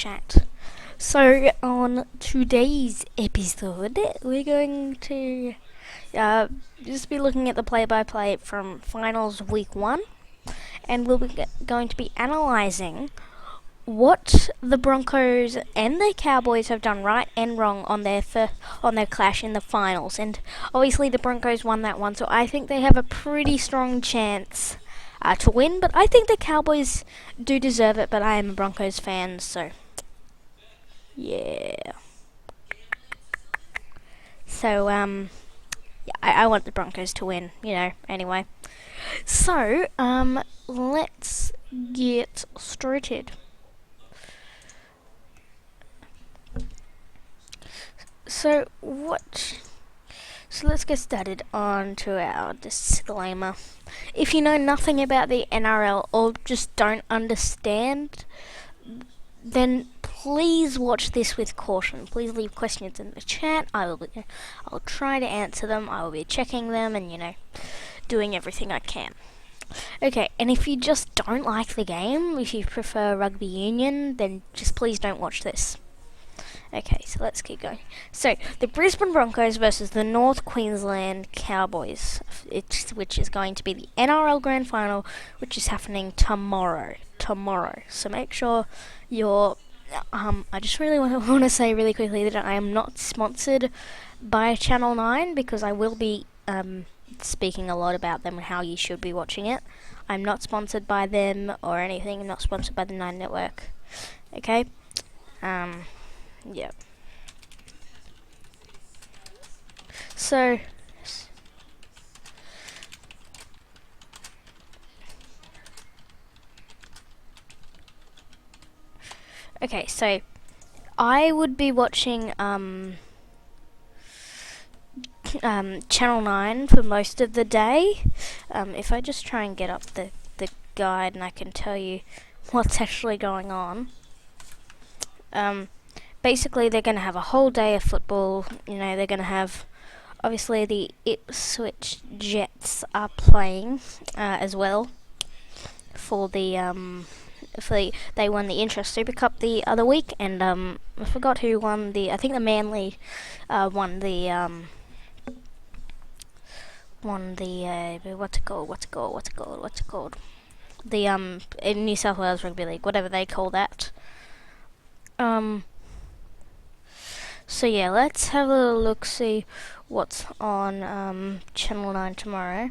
Chat. So on today's episode, we're going to just be looking at the play-by-play from finals week 1, and we'll be going to be analysing what the Broncos and the Cowboys have done right and wrong on their clash in the finals. And obviously the Broncos won that one, so I think they have a pretty strong chance to win. But I think the Cowboys do deserve it, but I am a Broncos fan, so yeah. So I want the Broncos to win, anyway. So let's get started. So let's get started on to our disclaimer. If you know nothing about the NRL or just don't understand, then please watch this with caution. Please leave questions in the chat. I'll try to answer them. I will be checking them and doing everything I can. Okay, and if you just don't like the game, if you prefer rugby union, then just please don't watch this. Okay, so let's keep going. So, the Brisbane Broncos versus the North Queensland Cowboys, which is going to be the NRL Grand Final, which is happening tomorrow. So make sure you're... I just really want to say really quickly that I am not sponsored by Channel 9, because I will be speaking a lot about them and how you should be watching it. I'm not sponsored by them or anything. I'm not sponsored by the 9 Network. Okay? Yeah. So, okay, so I would be watching Channel 9 for most of the day. If I just try and get up the guide, and I can tell you what's actually going on. Basically, they're going to have a whole day of football. They're going to have, obviously, the Ipswich Jets are playing as well for the they won the Interest Super Cup the other week, and I forgot who won I think the Manly won the what's it called? The in New South Wales Rugby League, whatever they call that. So yeah, let's have a look, see what's on Channel 9 tomorrow,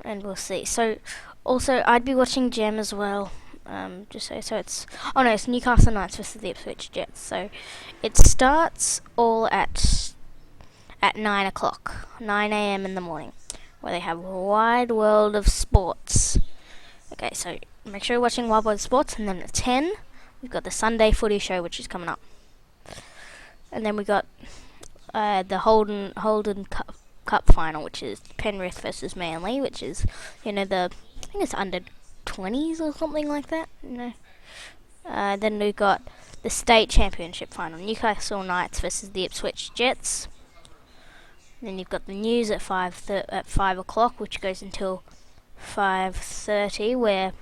and we'll see. So, also, I'd be watching Gem as well, it's Newcastle Knights versus the Ipswich Jets. So, it starts all at 9 o'clock, 9 a.m. in the morning, where they have a wide world of sports. Okay, so make sure you're watching Wild World Sports, and then at 10, we've got the Sunday Footy Show, which is coming up. And then we got the Holden Cup final, which is Penrith versus Manly, which is I think it's under 20s or something like that. Then we got the state championship final, Newcastle Knights versus the Ipswich Jets. And then you've got the news at 5 o'clock, which goes until 5:30, where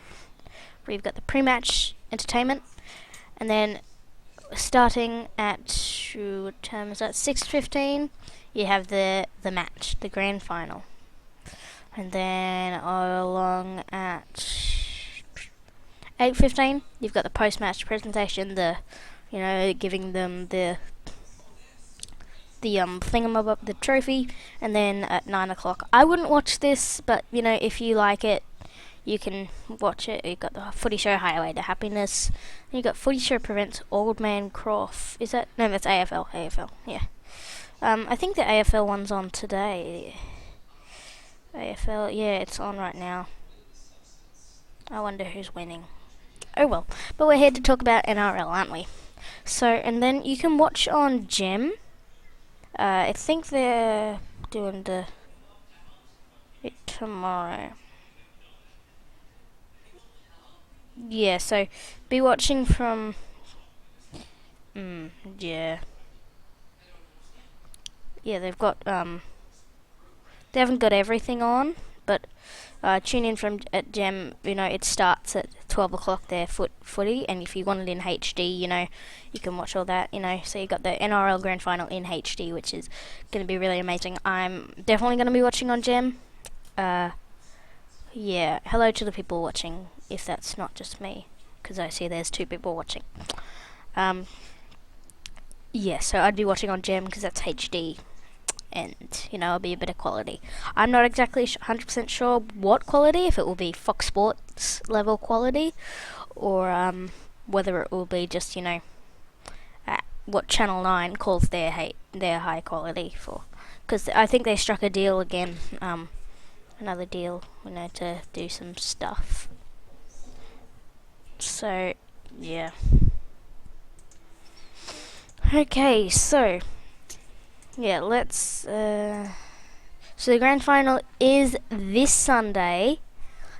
we've got the pre-match entertainment, and then starting at 6:15, you have the match, the grand final, and then along at 8:15, you've got the post-match presentation, giving them the thingamabob, the trophy, and then at 9 o'clock, I wouldn't watch this, but if you like it, you can watch it. You've got the Footy Show Highway to Happiness. You've got Footy Show Prevents Old Man Croft. Is that? No, that's AFL. AFL, yeah. I think the AFL one's on today. AFL, yeah, it's on right now. I wonder who's winning. Oh well. But we're here to talk about NRL, aren't we? So, and then you can watch on Gem. I think they're doing it tomorrow. Yeah, so be watching from... yeah. Yeah, they've got... they haven't got everything on, but tune in from at Gem. It starts at 12 o'clock there, footy, and if you want it in HD, you can watch all that. So you got the NRL Grand Final in HD, which is going to be really amazing. I'm definitely going to be watching on Gem. Yeah, hello to the people watching, if that's not just me, because I see there's 2 people watching. Yeah, so I'd be watching on Gem because that's HD, and it'll be a bit of quality. I'm not exactly 100% sure what quality, if it will be Fox Sports level quality, or whether it will be just what Channel 9 calls their high quality for, because I think they struck a deal again, another deal, to do some stuff. So yeah. Okay, so yeah, let's so the grand final is this Sunday,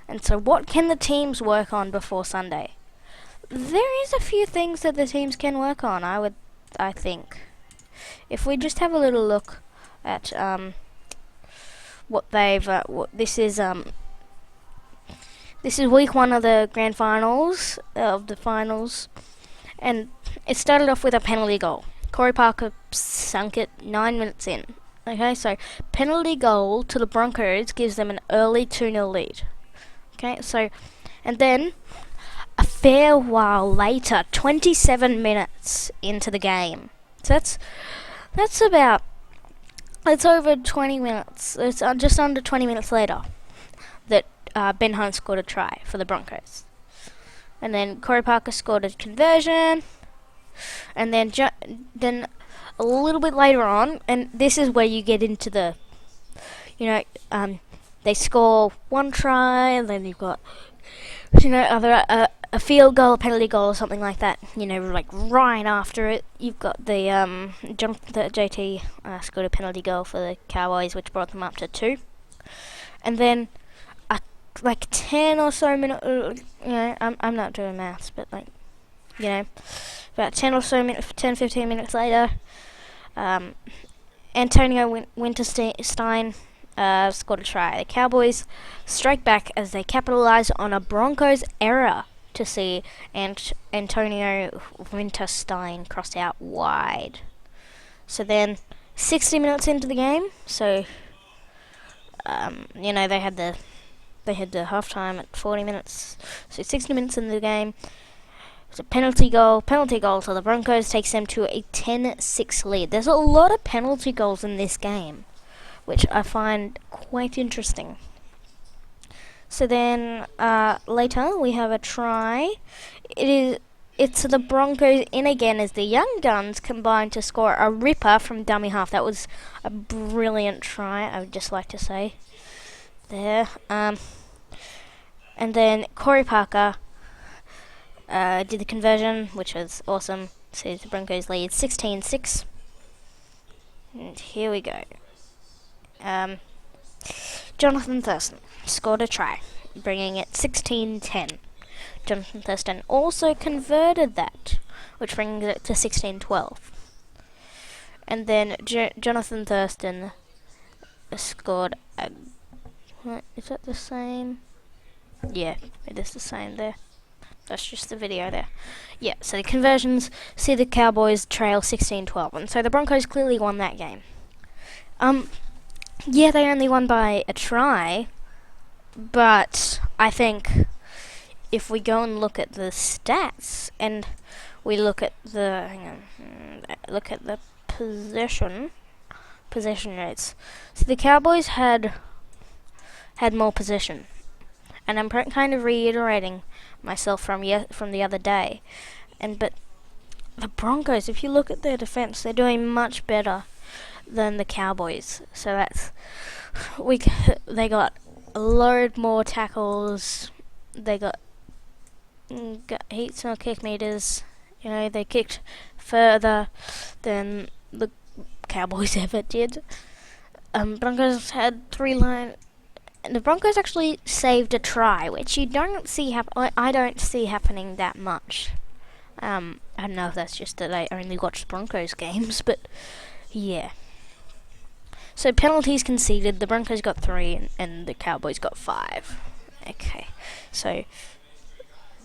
and so what can the teams work on before Sunday? There is a few things that the teams can work on, I think. If we just have a little look at what they've this is week 1 of the grand finals, of the finals, and it started off with a penalty goal. Corey Parker sunk it 9 minutes in. Okay, so penalty goal to the Broncos gives them an early 2-0 lead. Okay, so, and then a fair while later, 27 minutes into the game. So that's over 20 minutes. It's just under 20 minutes later that Ben Hunt scored a try for the Broncos. And then Corey Parker scored a conversion. And then then a little bit later on, and this is where you get into the, they score 1 try, and then you've got, either a field goal, a penalty goal, or something like that. Like right after it, you've got the JT scored a penalty goal for the Cowboys, which brought them up to 2, and then like 10 or so minutes. I'm not doing maths, but about 10 or so minutes, 10-15 minutes later, Antonio Winterstein scored a try. The Cowboys strike back as they capitalise on a Broncos error to see Antonio Winterstein cross out wide. So then, 60 minutes into the game, so they had the halftime at 40 minutes, so 60 minutes into the game. It's a penalty goal to the Broncos, takes them to a 10-6 lead. There's a lot of penalty goals in this game, which I find quite interesting. So then later we have a try. It's the Broncos in again as the Young Guns combine to score a ripper from dummy half. That was a brilliant try, I would just like to say there. And then Corey Parker did the conversion, which was awesome. So the Broncos lead 16-6. And here we go. Jonathan Thurston scored a try, bringing it 16-10. Jonathan Thurston also converted that, which brings it to 16-12. And then Jonathan Thurston scored a... Is that the same? Yeah, it is the same there. That's just the video there. Yeah, so the conversions see the Cowboys trail 16-12, and so the Broncos clearly won that game. Yeah, they only won by a try, but I think if we go and look at the stats and we look at the possession rates. So the Cowboys had more possession, and I'm kind of reiterating myself from the other day, but the Broncos, if you look at their defense, they're doing much better than the Cowboys. So they got a load more tackles. They got heaps more kick meters. They kicked further than the Cowboys ever did. Broncos had 3 line. The Broncos actually saved a try, which you don't see I don't see happening that much. I don't know if that's just that I only watch Broncos games, but yeah. So penalties conceded, the Broncos got 3 and the Cowboys got 5. Okay, so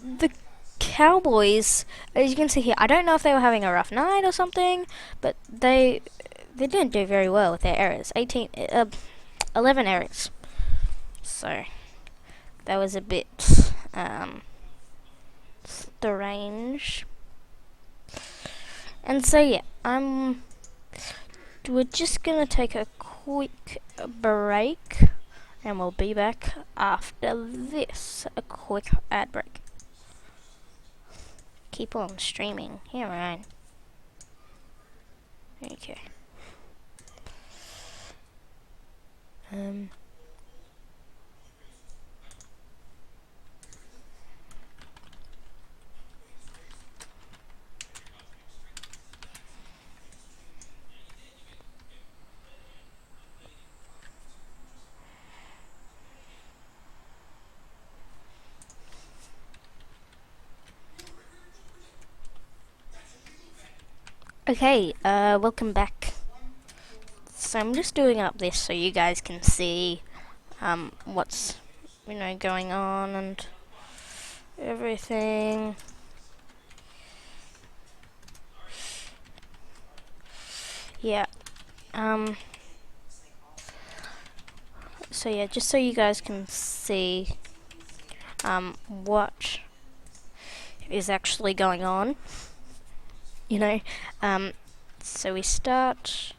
the Cowboys, as you can see here, I don't know if they were having a rough night or something, but they didn't do very well with their errors. 11 errors. So that was a bit strange. And so yeah, we're just gonna take a quick break, and we'll be back after this. A quick ad break. Keep on streaming. Yeah, right. Okay. Okay, welcome back. So I'm just doing up this so you guys can see what's going on and everything. Yeah. So yeah, just so you guys can see what is actually going on. So we start.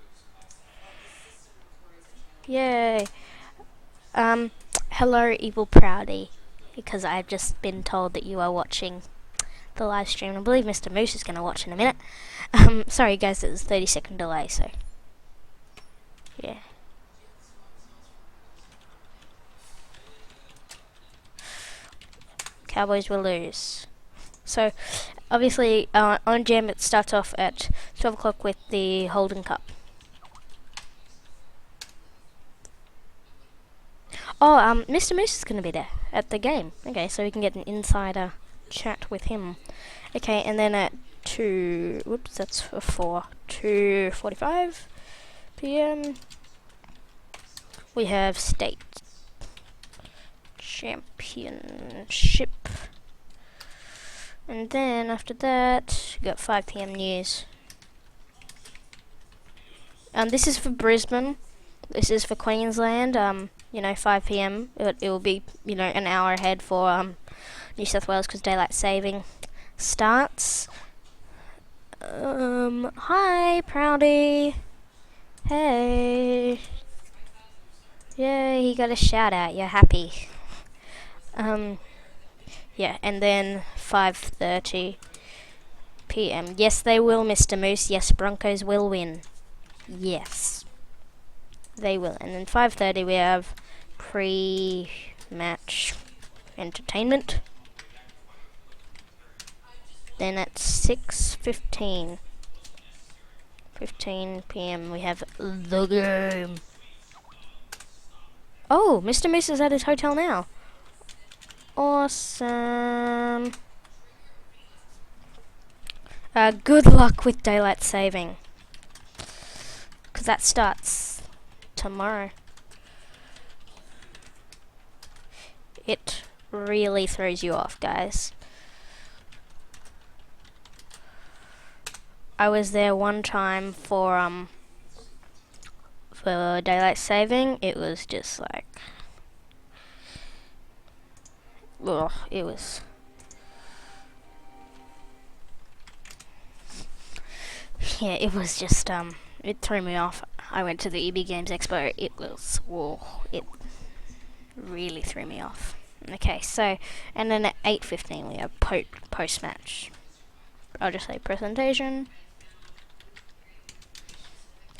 Yay. Hello, Evil Proudy, because I've just been told that you are watching the live stream. I believe Mr. Moose is going to watch in a minute. Sorry guys, it was a 30-second delay, so yeah. Cowboys will lose. So, obviously, on Jam it starts off at 12 o'clock with the Holden Cup. Oh, Mr. Moose is going to be there at the game. Okay, so we can get an insider chat with him. Okay, and then at 2:45 p.m. we have State Championship. And then after that, we got 5 p.m. news. This is for Brisbane. This is for Queensland. 5 p.m. It will be, an hour ahead for New South Wales because daylight saving starts. Hi, Proudy. Hey. Yay, he got a shout out. You're happy. Yeah, and then 5:30 p.m. Yes, they will, Mr. Moose. Yes, Broncos will win. Yes, they will. And then 5:30 we have pre-match entertainment. Then at 6:15 p.m. we have the game. Oh, Mr. Moose is at his hotel now. Awesome. Good luck with daylight saving, because that starts tomorrow. It really throws you off, guys. I was there one time for daylight saving. It was just like, ugh, it was. Yeah, it was just it threw me off. I went to the EB Games Expo. It was, whoa, it really threw me off. Okay, so, and then at 8:15 we have post-match. I'll just say presentation.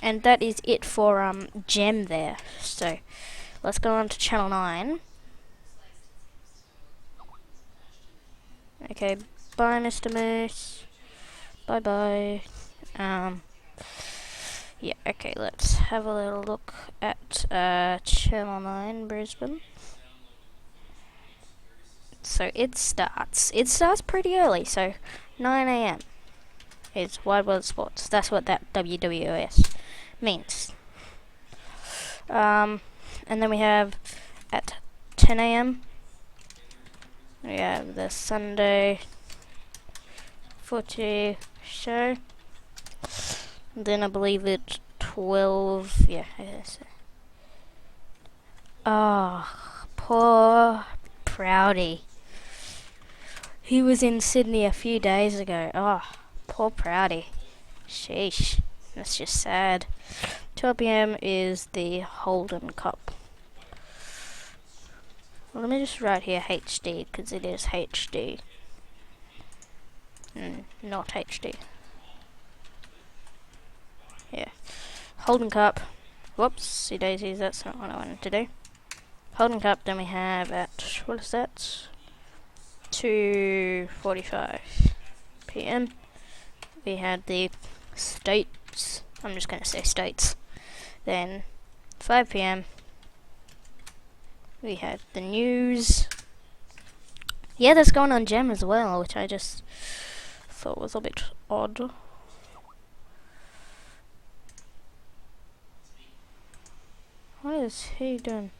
And that is it for Gem there. So, let's go on to Channel 9. Okay, bye Mr. Moose. Bye-bye. Yeah, okay, let's have a little look at Channel 9 Brisbane. So it starts pretty early, so 9 a.m. It's Wide World Sports. That's what that WWS means. And then we have at 10 a.m. we have the Sunday footy show. And then I believe it's 12. Yeah. Oh, poor Proudy. He was in Sydney a few days ago. Oh, poor Proudy. Sheesh. That's just sad. 12 p.m. is the Holden Cup. Well, let me just write here HD, because it is HD. Not HD. Yeah. Holden Cup. Whoopsie daisies, that's not what I wanted to do. Holden Cup, then we have at, what is that? 2:45 p.m. We had the States. I'm just going to say States. Then 5 p.m. we had the news. Yeah, that's going on Gem as well, which I just thought was a bit odd. What is he doing?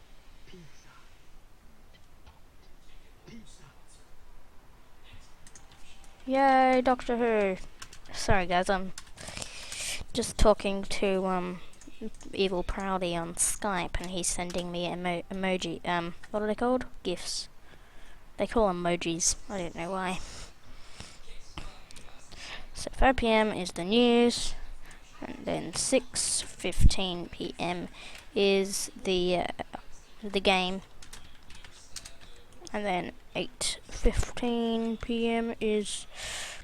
Yay, Doctor Who. Sorry guys, I'm just talking to Evil Proudy on Skype, and he's sending me emoji, what are they called? GIFs. They call them emojis, I don't know why. So 5 p.m. is the news, and then 6:15 p.m. is the game, and then 8:15 p.m. is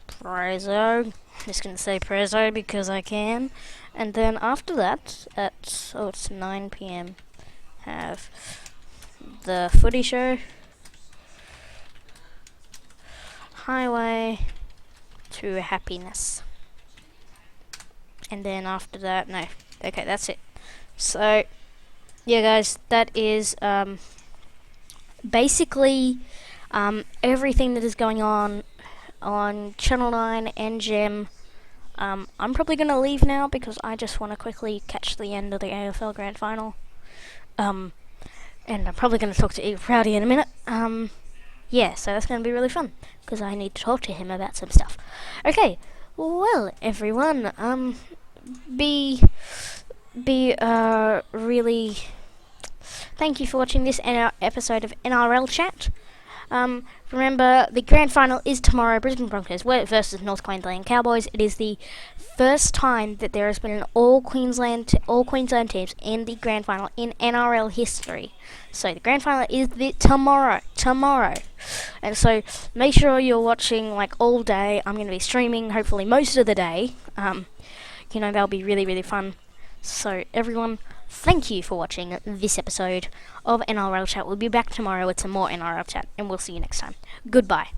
Prezzo. I'm just gonna say Prezzo because I can. And then after that, it's 9 p.m. have the footy show, Highway to Happiness. And then after that, no. Okay, that's it. So, yeah guys, that is basically everything that is going on Channel 9 and Gem. I'm probably going to leave now because I just want to quickly catch the end of the AFL Grand Final. And I'm probably going to talk to Eve Proudy in a minute. Yeah, so that's going to be really fun because I need to talk to him about some stuff. Okay, well, everyone, really thank you for watching this episode of NRL Chat. Remember, the grand final is tomorrow. Brisbane Broncos versus North Queensland Cowboys. It is the first time that there has been an all Queensland teams in the grand final in NRL history. So the grand final is tomorrow, and so make sure you're watching like all day. I'm going to be streaming hopefully most of the day. That'll be really, really fun. So everyone, thank you for watching this episode of NRL Chat. We'll be back tomorrow with some more NRL Chat, and we'll see you next time. Goodbye.